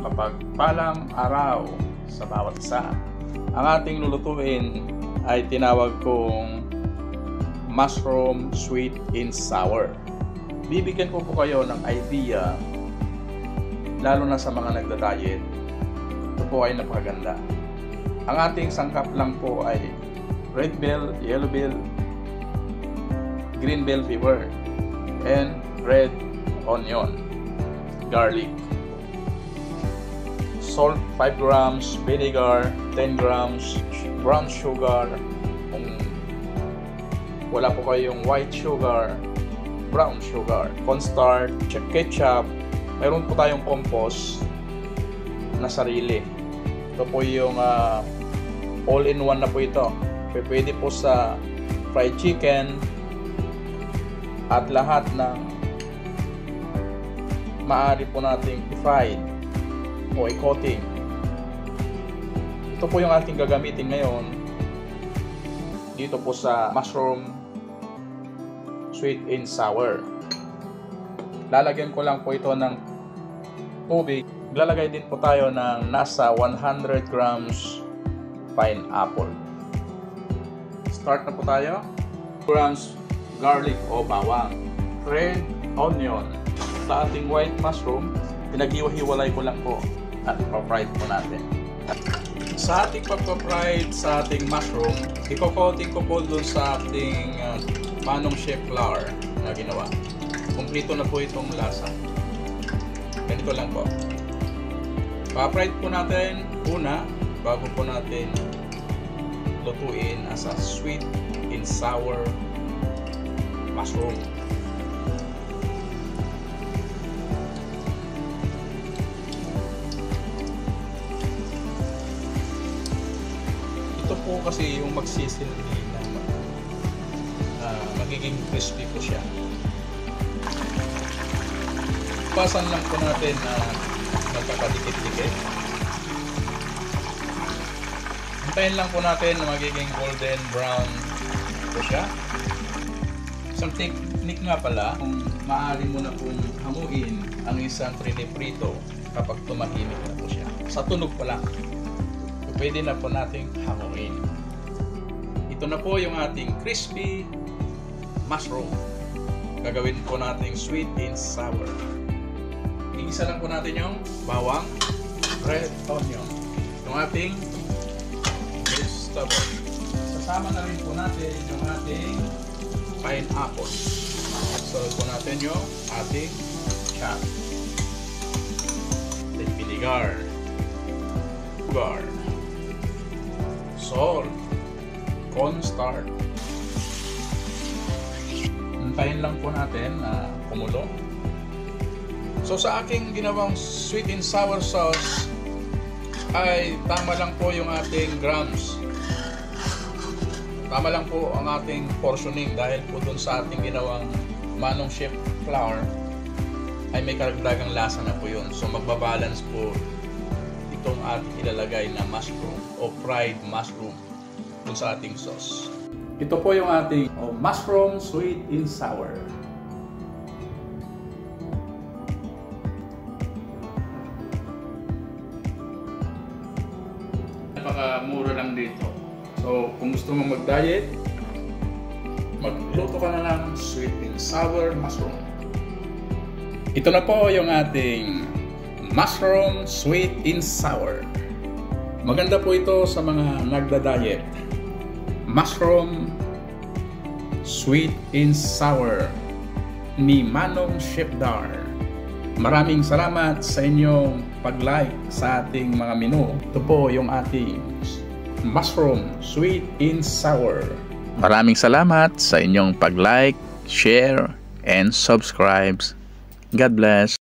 mapagpalang araw sa bawat isa. Ang ating lulutuin ay tinawag kong mushroom sweet and sour. Bibigyan ko po kayo ng idea, lalo na sa mga nagda-diet. Ito po ay napakaganda. Ang ating sangkap lang po ay red bell, yellow bell, green bell pepper, and red onion, garlic, salt 5 grams, vinegar 10 grams, brown sugar, kung wala po kayong white sugar, brown sugar, cornstarch, ketchup, mayroon po tayong compost na sarili. Ito po yung all-in-one na po ito. Pwede po sa fried chicken at lahat ng maaari po nating i-fried o i-coating. Ito po yung ating gagamitin ngayon dito po sa mushroom sweet and sour. Lalagyan ko lang po ito ng tubig. Lalagay din po tayo ng nasa 100 grams pineapple. Start na po tayo. Grams garlic o bawang, red onion. Sa ating white mushroom, pinaghiwa-hiwalay ko lang po at ipa-fried po natin. Sa ating pagpa-fried sa ating mushroom, iko-coating ko po doon sa ating manong chef flour na ginawa. Kumplito na po itong lasa. Ganito lang po. Pa-fried po natin una bago po natin lutuin as a sweet and sour mushroom. Ito po kasi yung magsisilbi na magiging crispy po siya. Pasan lang po natin na magkakadikit-dikit. Hintayin lang po natin na magiging golden brown po siya. Isang technique nga pala, kung maaari mo na pong hamuin ang isang prito kapag tumahimik na po siya. Sa tunog pa lang, pwede na po nating hamuin. Ito na po yung ating crispy mushroom. Gagawin po nating sweet and sour. Iisa lang po natin yung bawang, red onion, yung ating vegetable. Sasama na rin po natin yung ating pineapple. Sunod po natin yung ating chop. Then vinegar, sugar, salt, cornstarch. Hintayin lang po natin na kumulo. So sa aking ginawang sweet and sour sauce ay tama lang po yung ating grams. Tama lang po ang ating portioning dahil po dun sa ating ginawang manong chef flour ay may karagdagang lasa na po yun. So magbabalance po itong ating ilalagay na mushroom o fried mushroom dun sa ating sauce. Ito po yung ating mushroom sweet and sour. Napakamura lang dito. So, kung gusto mong mag-diet, magluto ka na ng sweet and sour mushroom. Ito na po yung ating mushroom sweet and sour. Maganda po ito sa mga nagda-diet. Mushroom sweet and sour ni Manong Chef Dar. Maraming salamat sa inyong pag-like sa ating mga menu. Ito po yung ating mushroom sweet and sour. Maraming salamat sa inyong pag-like, share, and subscribe. God bless.